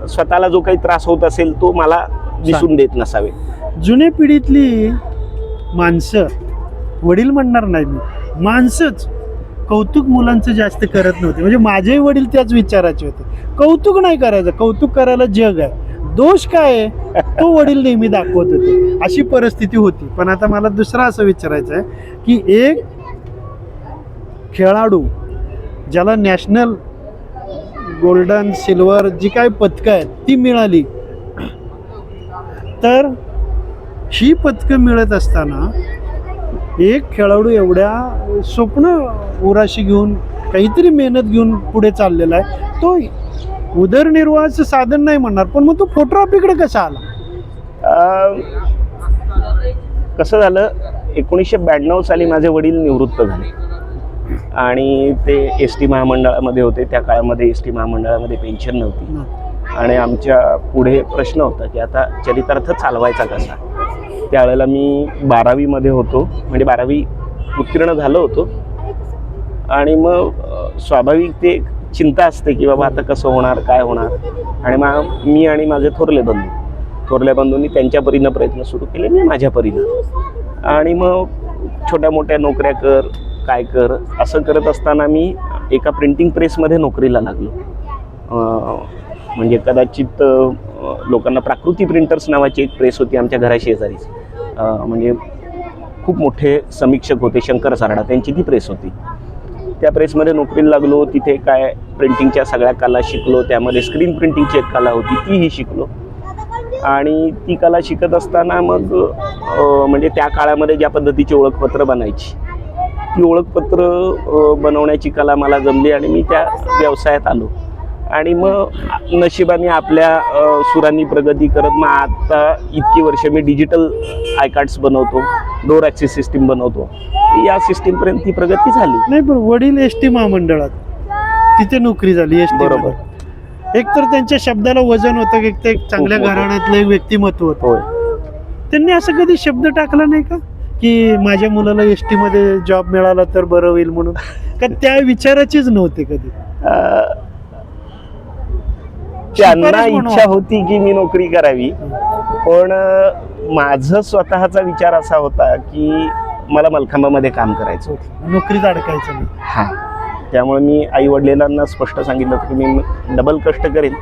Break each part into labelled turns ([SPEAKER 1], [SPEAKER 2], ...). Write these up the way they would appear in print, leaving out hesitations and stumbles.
[SPEAKER 1] स्वतःला जो काही त्रास होत असेल तो मला दिसून देत नसावे.
[SPEAKER 2] जुन्या पिढीतली माणसं, वडील म्हणणार नाही मी, माणसंच कौतुक मुलांचं जास्त करत नव्हते. म्हणजे माझे वडील त्याच विचाराचे होते, कौतुक नाही करायचं, कौतुक करायला जग आहे, दोष काय आहे तो वडील नेहमी दाखवत होते. अशी परिस्थिती होती. पण आता मला दुसरं असं विचारायचं आहे की एक खेळाडू ज्याला नॅशनल गोल्डन सिल्वर जी काय पदकं आहेत ती मिळाली, तर ही पदकं मिळत असताना एक खेळाडू एवढ्या स्वप्न उराशी घेऊन काहीतरी मेहनत घेऊन पुढे चाललेला आहे, तो उदरनिर्वाहाचं साधन नाही म्हणणार, पण मग तो फोटोग्राफीकडे कसा आला?
[SPEAKER 1] कसं झालं, 1992 साली माझे वडील निवृत्त झाले आणि ते एस.टी. महामंडळामध्ये होते. त्या काळामध्ये एस.टी. महामंडळामध्ये पेन्शन नव्हती आणि आमच्या पुढे प्रश्न होता की आता चरितार्थ चालवायचा कसा. त्यावेळेला मी 12वीमध्ये होतो, म्हणजे 12वी उत्तीर्ण झालो होतो आणि मग स्वाभाविक ते चिंता असते की बाबा आता कसं होणार, काय होणार. आणि मी आणि माझे थोरले बंधूंनी त्यांच्या परीनं प्रयत्न सुरू केले, मी माझ्या परीनं. आणि मग छोट्या मोठ्या नोकऱ्या कर, काय कर, असं करत असताना मी एका प्रिंटिंग प्रेसमध्ये नोकरीला लागलो. म्हणजे कदाचित लोकांना प्राकृती प्रिंटर्स नावाची एक प्रेस होती आमच्या घराशेजारीच. म्हणजे खूप मोठे समीक्षक होते, शंकर सारडा, त्यांची ती प्रेस होती. त्या प्रेसमध्ये नोकरीला लागलो. तिथे काय प्रिंटिंगच्या सगळ्या कला शिकलो. त्यामध्ये स्क्रीन प्रिंटिंगची एक कला होती, तीही शिकलो. आणि ती कला शिकत असताना मग म्हणजे त्या काळामध्ये ज्या पद्धतीची ओळखपत्र बनायची, ती ओळखपत्र बनवण्याची कला मला जमली आणि मी त्या व्यवसायात आलो. आणि मग नशिबाने आपल्या सुरांनी प्रगती करत मग आता इतकी वर्ष मी डिजिटल आय कार्ड्स बनवतो, डोर ॲक्सेस सिस्टीम बनवतो. या सिस्टीमपर्यंत ती प्रगती झाली.
[SPEAKER 2] नाही, पण वडील एस.टी. महामंडळात तिथे नोकरी झाली एस.टी.
[SPEAKER 1] बरोबर.
[SPEAKER 2] एक तर त्यांच्या शब्दाला वजन होतं की ते एक चांगल्या घराण्यातलं एक व्यक्तिमत्व होतं.
[SPEAKER 1] होय.
[SPEAKER 2] त्यांनी असं कधी शब्द टाकला नाही का की माझ्या मुलाला एस.टी. मध्ये जॉब मिळाला तर बरं होईल म्हणून? का त्या विचाराचीच नव्हते कधी?
[SPEAKER 1] त्यांना इच्छा होती की मी नोकरी करावी, पण माझं स्वतःचा विचार असा होता की मला मलखांबामध्ये काम करायचं,
[SPEAKER 2] नोकरीत अडकायचं नाही.
[SPEAKER 1] हां. त्यामुळे मी आई वडिलांना स्पष्ट सांगितलं की मी डबल कष्ट करेन,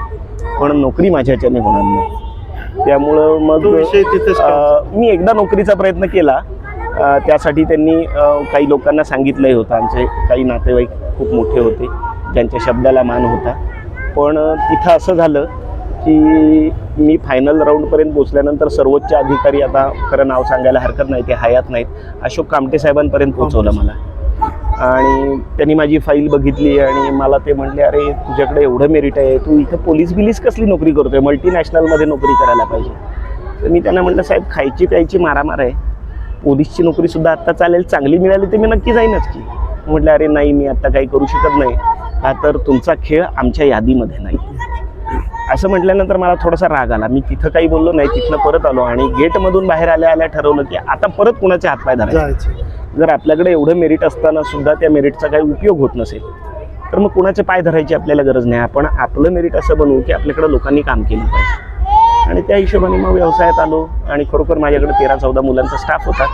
[SPEAKER 1] पण नोकरी माझ्याच्याने होणार नाही. त्यामुळं मग मी एकदा नोकरीचा प्रयत्न केला. त्यासाठी त्यांनी काही लोकांना सांगितलंही होतं. आमचे काही नातेवाईक खूप मोठे होते ज्यांच्या शब्दाला मान होता. पण तिथं असं झालं की मी फायनल राऊंडपर्यंत पोचल्यानंतर सर्वोच्च अधिकारी, आता खरं नाव सांगायला हरकत नाही, ते हयात नाहीत, अशोक कामटे साहेबांपर्यंत पोचवलं मला. आणि त्यांनी माझी फाईल बघितली आणि मला ते म्हणले, अरे तुझ्याकडे एवढं मेरिट आहे, तू इथं पोलीस कसली नोकरी करतोय, मल्टीनॅशनलमध्ये नोकरी करायला पाहिजे. तर मी त्यांना म्हटलं, साहेब खायची प्यायची मारामार आहे, पोलीसची नोकरीसुद्धा आत्ता चालेल, चांगली मिळाली तर मी नक्की जाईनच की. म्हटलं, अरे नाही, मी आत्ता काही करू शकत नाही, का तर तुमचा खेळ आमच्या यादीमध्ये नाही. असं म्हटल्यानंतर मला थोडासा राग आला. मी तिथं काही बोललो नाही. तिथनं परत आलो आणि गेटमधून बाहेर आल्या ठरवलं की आता परत कुणाचे हातपाय धरायचे. जर आपल्याकडे एवढं मेरिट असताना सुद्धा त्या मेरिटचा काही उपयोग होत नसेल तर मग कुणाचे पाय धरायची आपल्याला गरज नाही. आपण आपलं मेरिट असं बनवू की आपल्याकडे लोकांनी काम केलं पाहिजे. आणि त्या हिशोबाने मग व्यवसायात आलो आणि खरोखर माझ्याकडे 13-14 मुलांचा स्टाफ होता.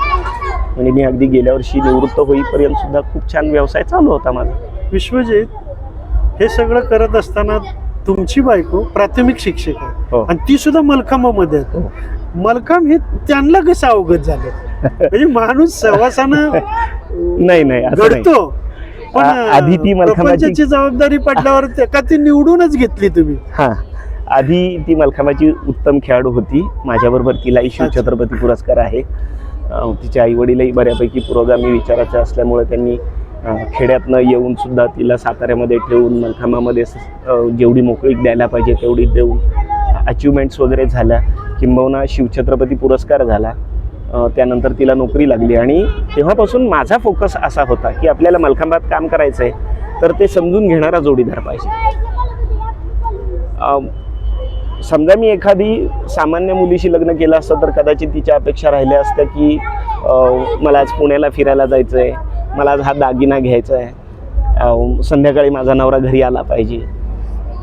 [SPEAKER 1] म्हणजे मी अगदी गेल्या वर्षी निवृत्त होईपर्यंत सुद्धा खूप छान व्यवसाय चालू होता माझा.
[SPEAKER 2] विश्वजित, हे सगळं करत असताना तुमची बायको प्राथमिक शिक्षक आहे आणि ती सुद्धा मलखांबामध्ये आहे. मलखांब हे त्यांना कसं अवगत झालं? म्हणजे माणूस सहवासानं
[SPEAKER 1] नाही
[SPEAKER 2] घडतो, पण
[SPEAKER 1] आधी ती
[SPEAKER 2] मलखांबाची जबाबदारी पडल्यावर का ती निवडूनच घेतली तुम्ही?
[SPEAKER 1] हां, आधी ती मलखांबाची उत्तम खेळाडू होती. माझ्याबरोबर तिलाही शिवछत्रपती पुरस्कार आहे. तिचे आई वडीलही बऱ्यापैकी पुरोगामी विचाराचे असल्यामुळे त्यांनी खेड्यातनं येऊन सुद्धा तिला साताऱ्यामध्ये ठेवून मलखांबामध्ये जेवढी मोकळीक द्यायला पाहिजे तेवढी देऊन अचिव्हमेंट्स वगैरे झाल्या, किंबहुना शिवछत्रपती पुरस्कार झाला. त्यानंतर तिला नोकरी लागली आणि तेव्हापासून माझा फोकस असा होता की आपल्याला मलखांबात काम करायचं आहे तर ते समजून घेणारा जोडीदार पाहिजे. समजा मी एखादी सामान्य मुलीशी लग्न केलं असतं तर कदाचित तिच्या अपेक्षा राहिल्या असत्या की मला आज पुण्याला फिरायला जायचं आहे, मला आज हा दागिना घ्यायचा आहे, संध्याकाळी माझा नवरा घरी आला पाहिजे.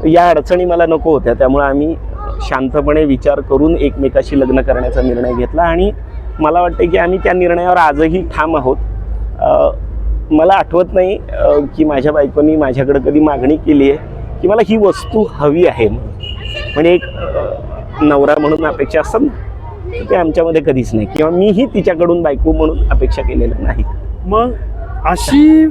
[SPEAKER 1] या अडचणी मला नको होत्या, त्यामुळे आम्ही शांतपणे विचार करून एकमेकाशी लग्न करण्याचा निर्णय घेतला आणि मला वाटतं की आम्ही त्या निर्णयावर आजही ठाम आहोत. मला आठवत नाही की माझ्या बायकोनी माझ्याकडे कधी मागणी केली आहे की मला ही वस्तू हवी आहे म्हणजे एक नवरा म्हणून अपेक्षा असतात ना, ते आमच्यामध्ये कधीच नाही किंवा मीही तिच्याकडून बायको म्हणून अपेक्षा केलेल्या नाही.
[SPEAKER 2] मग अशी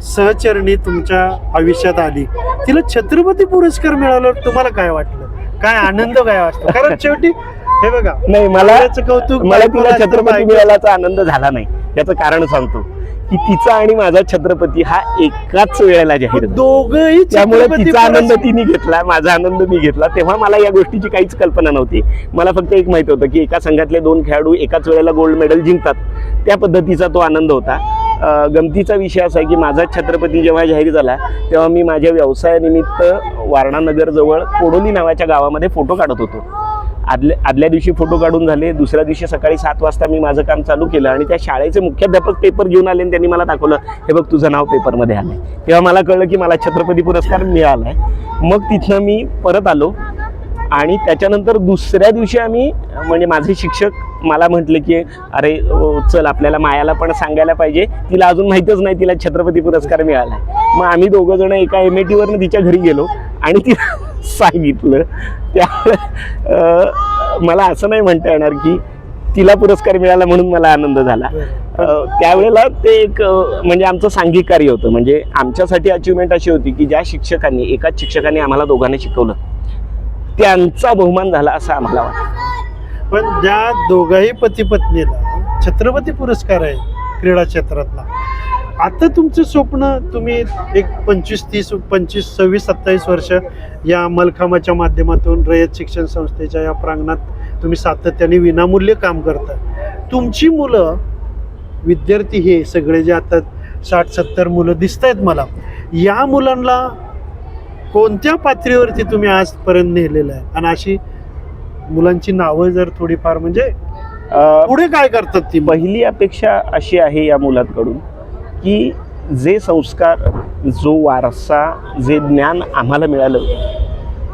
[SPEAKER 2] सहचरणी तुमच्या आयुष्यात आली, तिला छत्रपती पुरस्कार मिळाल्यावर तुम्हाला काय वाटलं, काय आनंद काय वाटतो? कारण शेवटी हे बघा,
[SPEAKER 1] नाही मला
[SPEAKER 2] कौतुक
[SPEAKER 1] मला तिला छत्रपती मिळाल्याचा आनंद झाला नाही. याचं कारण सांगतो की तिचा आणि माझा छत्रपती हा एकाच वेळेला जाहीर झाला.
[SPEAKER 2] दोघंही
[SPEAKER 1] त्यामुळे
[SPEAKER 2] छत्रपती
[SPEAKER 1] तिचा आनंद
[SPEAKER 2] पुरस्कार-
[SPEAKER 1] तिने घेतला, माझा आनंद मी घेतला. तेव्हा मला या गोष्टीची काहीच कल्पना नव्हती. मला फक्त एक माहिती होतं की एका संघातले 2 खेळाडू एकाच वेळेला गोल्ड मेडल जिंकतात, त्या पद्धतीचा तो आनंद होता. गमतीचा विषय असा आहे की माझा छत्रपती जेव्हा जाहीर झाला तेव्हा मी माझ्या व्यवसायानिमित्त वारणानगरजवळ कोडोली नावाच्या गावामध्ये फोटो काढत होतो. आदल्या दिवशी फोटो काढून झाले, दुसऱ्या दिवशी सकाळी 7 वाजता मी माझं काम चालू केलं आणि त्या शाळेचे मुख्याध्यापक पेपर घेऊन आले आणि त्यांनी मला दाखवलं, हे बघ तुझं नाव पेपरमध्ये आलंय. तेव्हा मला कळलं की मला छत्रपती पुरस्कार मिळालाय. मग तिथनं मी परत आलो आणि त्याच्यानंतर दुसऱ्या दिवशी आम्ही म्हणजे माझे शिक्षक मला म्हटले की अरे चल आपल्याला मायाला पण सांगायला पाहिजे, तिला अजून माहीतच नाही तिला छत्रपती पुरस्कार मिळालाय. मग आम्ही दोघं जण एका MIT तिच्या घरी गेलो आणि तिला सांगितलं. त्यामुळे मला असं नाही म्हणता येणार की तिला पुरस्कार मिळाला म्हणून मला आनंद झाला. त्यावेळेला ते एक म्हणजे आमचं सांघिक कार्य होतं. म्हणजे आमच्यासाठी अचिव्हमेंट अशी होती की ज्या शिक्षकांनी एकाच शिक्षकांनी आम्हाला दोघांना शिकवलं त्यांचा बहुमान झाला असं आम्हाला वाटतं.
[SPEAKER 2] पण ज्या दोघाही पती पत्नीला छत्रपती पुरस्कार आहे क्रीडा क्षेत्रातला, आता तुमचं स्वप्न, तुम्ही एक 25-30 25 26 27 वर्ष या मलखांबाच्या माध्यमातून रयत शिक्षण संस्थेच्या या प्रांगणात तुम्ही सातत्याने विनामूल्य काम करता. तुमची मुलं विद्यार्थी हे सगळे जे आता 60-70 मुलं दिसत आहेत मला, या मुलांना कोणत्या पातळीवरती तुम्ही आजपर्यंत नेलेलं आहे आणि अशी मुलांची नावं जर थोडीफार म्हणजे पुढे काय करतात ती?
[SPEAKER 1] पहिली अपेक्षा अशी आहे या मुलांकडून की जे संस्कार, जो वारसा, जे ज्ञान आम्हाला मिळालं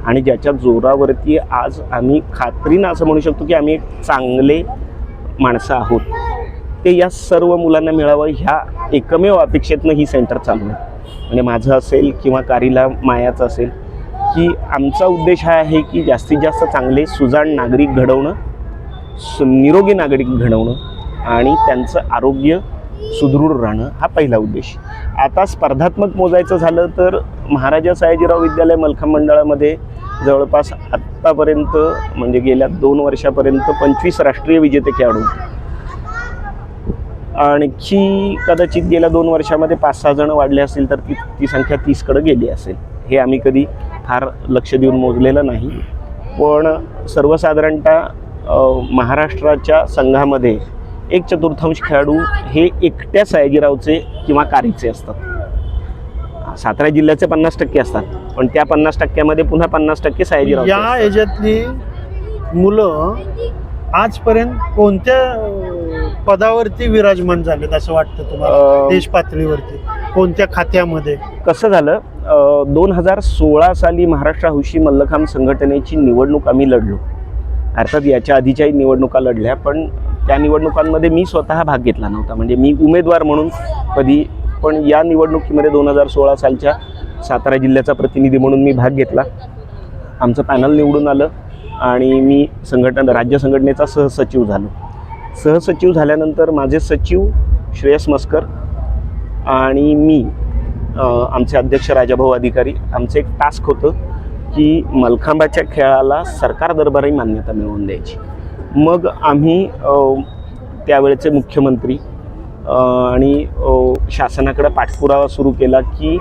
[SPEAKER 1] आणि ज्याच्या जोरावरती आज आम्ही खात्रीनं असं म्हणू शकतो की आम्ही एक चांगले माणसं आहोत, ते या सर्व मुलांना मिळावं ह्या एकमेव अपेक्षेतनं ही सेंटर चालू आहे. म्हणजे माझं असेल किंवा कारीला मायाचं असेल की आमचा उद्देश हा आहे की जास्तीत जास्त चांगले सुजाण नागरिक घडवणं, निरोगी नागरिक घडवणं आणि त्यांचं आरोग्य सुदृढ राहणं हा पहिला उद्देश. आता स्पर्धात्मक मोजायचं झालं तर महाराजा सयाजीराव विद्यालय मलखांब मंडळामध्ये जवळपास आत्तापर्यंत म्हणजे गेल्या 2 वर्षापर्यंत 25 राष्ट्रीय विजेते खेळाडू, आणखी कदाचित गेल्या 2 वर्षामध्ये 5-6 जण वाढले असतील तर ती संख्या 30कडे गेली असेल. हे आम्ही कधी फार लक्ष देऊन मोजलेलं नाही. पण सर्वसाधारणतः महाराष्ट्राच्या संघामध्ये 1/4 खेळाडू हे एकट्या सयाजीरावचे किंवा कारीचे असतात. सातारा जिल्ह्याचे 50% असतात, पण त्या 50%मध्ये पुन्हा 50% सयाजीराव.
[SPEAKER 2] या ह्याच्यातली मुलं आजपर्यंत कोणत्या पदावरती विराजमान झालेत असं वाटतं तुम्हाला? देश पातळीवरती कोणत्या खात्यामध्ये?
[SPEAKER 1] कसं झालं, 2016 साली महाराष्ट्र हौशी मल्लखांब संघटनेची निवडणूक आम्ही लढलो. अर्थात याच्या आधीच्याही निवडणुका लढल्या, पण त्या निवडणुकांमध्ये मी स्वतः भाग घेतला नव्हता. म्हणजे मी उमेदवार म्हणून कधी, पण या निवडणुकीमध्ये 2016 सालच्या सातारा जिल्ह्याचा प्रतिनिधी म्हणून मी भाग घेतला. आमचं पॅनल निवडून आलं आणि मी राज्य संघटनेचा सहसचिव झालो. सहसचिव झाल्यानंतर माझे सचिव श्रेयस मस्कर आणि मी, आमचे अध्यक्ष राजाभाऊ अधिकारी, आमचं एक टास्क होतं की मलखांबाच्या खेळाला सरकार दरबारी मान्यता मिळवून द्यायची. मग आम्ही त्यावेळेचे मुख्यमंत्री आणि शासनाकडे पाठपुरावा सुरू केला की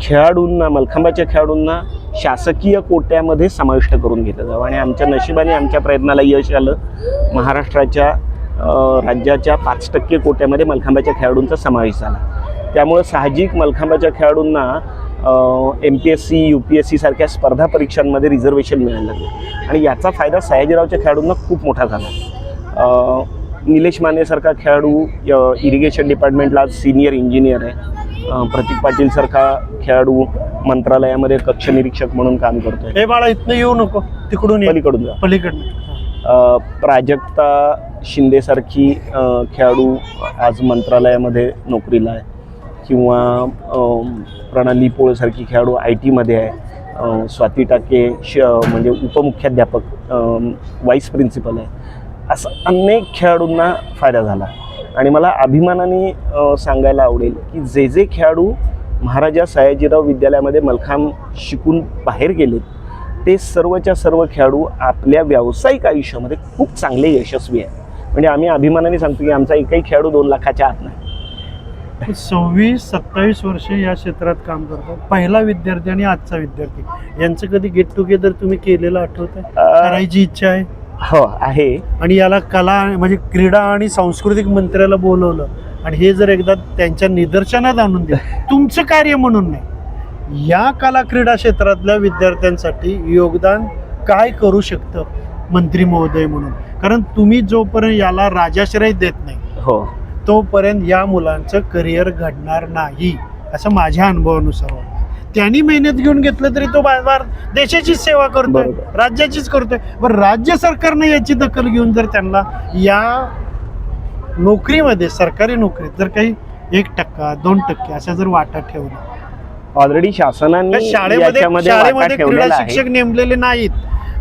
[SPEAKER 1] खेळाडूंना, मलखांबाच्या खेळाडूंना शासकीय कोट्यामध्ये समाविष्ट करून घेतलं जावं. आणि आमच्या नशिबाने आमच्या प्रयत्नाला यश आलं. महाराष्ट्राच्या राज्याच्या 5% कोट्यामध्ये मलखांबाच्या खेळाडूंचा समावेश झाला. त्यामुळं साहजिक मलखांबाच्या खेळाडूंना MPSC UPSC सारख्या स्पर्धा परीक्षांमध्ये रिझर्वेशन मिळायला लागलं आणि याचा फायदा सयाजीरावच्या खेळाडूंना खूप मोठा झाला. निलेश मानेसारखा खेळाडू इरिगेशन डिपार्टमेंटला आज सिनियर इंजिनियर आहे. प्रतीक पाटील सारखा खेळाडू मंत्रालयामध्ये कक्ष निरीक्षक म्हणून काम करतोय.
[SPEAKER 2] हे बाळा इथनं येऊ नको, तिकडून ये.
[SPEAKER 1] पलीकडून जा.
[SPEAKER 2] पलीकडनं.
[SPEAKER 1] प्राजक्ता शिंदेसारखी खेळाडू आज मंत्रालयामध्ये नोकरीला आहे, किंवा प्रणाली पोळसारखी खेळाडू IT मध्ये आहे, स्वाती टाके म्हणजे उपमुख्याध्यापक व्हाईस प्रिन्सिपल आहे. असं अनेक खेळाडूंना फायदा झाला. आणि मला अभिमानाने सांगायला आवडेल की जे खेळाडू महाराजा सयाजीराव विद्यालयामध्ये मलखांब शिकून बाहेर गेलेत ते सर्वच्या सर्व खेळाडू आपल्या व्यावसायिक आयुष्यामध्ये खूप चांगले यशस्वी आहेत. म्हणजे आम्ही अभिमानाने सांगतो की आमचा एकही खेळाडू 2 लाखाच्या आत नाही.
[SPEAKER 2] 26-27 वर्ष या क्षेत्रात काम करतात. पहिला विद्यार्थी आणि आजचा विद्यार्थी यांचं कधी गेट टुगेदर तुम्ही केलेलं आठवतंय? करायची इच्छा आहे?
[SPEAKER 1] हो आहे.
[SPEAKER 2] आणि याला कला म्हणजे क्रीडा आणि सांस्कृतिक मंत्र्याला बोलवलं आणि हे जर एकदा त्यांच्या निदर्शनात आणून दिलं, तुमचं कार्य म्हणून नाही, या कला क्रीडा क्षेत्रातल्या विद्यार्थ्यांसाठी योगदान काय करू शकतं मंत्री महोदय म्हणून? कारण तुम्ही जोपर्यंत याला राजाश्रय देत नाही
[SPEAKER 1] हो
[SPEAKER 2] तोपर्यंत या मुलांचं करिअर घडणार नाही, असं माझ्या अनुभवानुसार वाटतं. त्यांनी मेहनत घेऊन घेतलं तरी तो बार देशाचीच सेवा करतोय,
[SPEAKER 1] बरोबर.
[SPEAKER 2] राज्याचीच करतोय. बरं, राज्य सरकारनं याची दखल घेऊन जर त्यांना या नोकरीमध्ये, सरकारी नोकरीत जर काही 1%, 2% अशा जर वाटा ठेवला.
[SPEAKER 1] ऑलरेडी शासनाने
[SPEAKER 2] शाळेमध्ये
[SPEAKER 1] वाटा
[SPEAKER 2] क्रीडा
[SPEAKER 1] ठेवलेला आहे.
[SPEAKER 2] शिक्षक नेमलेले नाहीत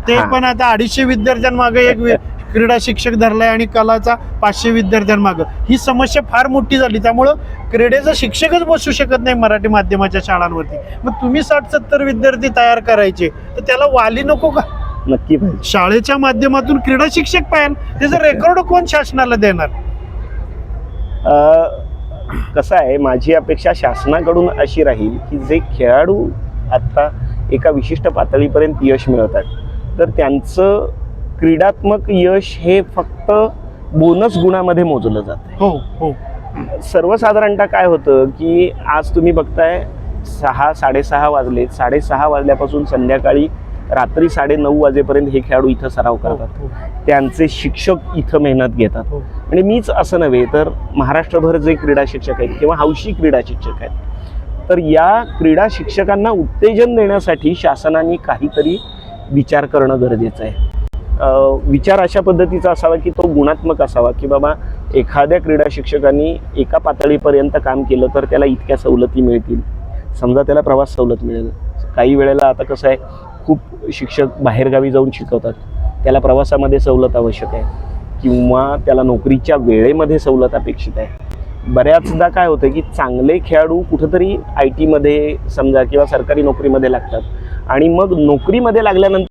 [SPEAKER 2] ते,
[SPEAKER 1] हा.
[SPEAKER 2] पण आता 250 विद्यार्थ्यांमागे एक क्रीडा शिक्षक धरलाय आणि कलाचा 500 विद्यार्थ्यांमागं. ही समस्या फार मोठी झाली. त्यामुळं क्रीडेचा शिक्षकच बसू शकत नाही मराठी माध्यमाच्या शाळांवरती. मग तुम्ही 60-70 विद्यार्थी तयार करायचे तर त्याला वाली नको का?
[SPEAKER 1] नक्की पाहिजे.
[SPEAKER 2] शाळेच्या माध्यमातून क्रीडा शिक्षक पाहिजे, त्याचं रेकॉर्ड कोण शासनाला देणार?
[SPEAKER 1] कसं आहे, माझी अपेक्षा शासनाकडून अशी राहील की जे खेळाडू आत्ता एका विशिष्ट पातळीपर्यंत यश मिळवतात तर त्यांचं क्रीडात्मक यश हे फक्त बोनस गुणामध्ये मोजलं जातं.
[SPEAKER 2] हो हो.
[SPEAKER 1] सर्वसाधारणतः काय होतं की आज तुम्ही बघताय 6-6:30 वाजले, 6:30 वाजल्यापासून संध्याकाळी रात्री 9:30 वाजेपर्यंत हे खेळाडू इथं सराव करतात.
[SPEAKER 2] हो.
[SPEAKER 1] त्यांचे शिक्षक इथं मेहनत घेतात.
[SPEAKER 2] हो.
[SPEAKER 1] म्हणजे मीच असं नव्हे तर महाराष्ट्रभर जे क्रीडा शिक्षक आहेत किंवा हौशी क्रीडा शिक्षक आहेत, तर या क्रीडा शिक्षकांना उत्तेजन देण्यासाठी शासनाने काहीतरी विचार करणं गरजेचं आहे. विचार अशा पद्धतीचा असावा की तो गुणात्मक असावा, की बाबा एखाद्या क्रीडा शिक्षकांनी एका पातळीपर्यंत काम केलं तर त्याला इतक्या सवलती मिळतील. समजा त्याला प्रवास सवलत मिळेल. काही वेळेला आता कसं आहे, खूप शिक्षक बाहेरगावी जाऊन शिकवतात, त्याला प्रवासामध्ये सवलत आवश्यक आहे, किंवा त्याला नोकरीच्या वेळेमध्ये सवलत अपेक्षित आहे. बऱ्याचदा काय होतं की चांगले खेळाडू कुठंतरी IT मध्ये समजा किंवा सरकारी नोकरीमध्ये लागतात आणि मग नोकरीमध्ये लागल्यानंतर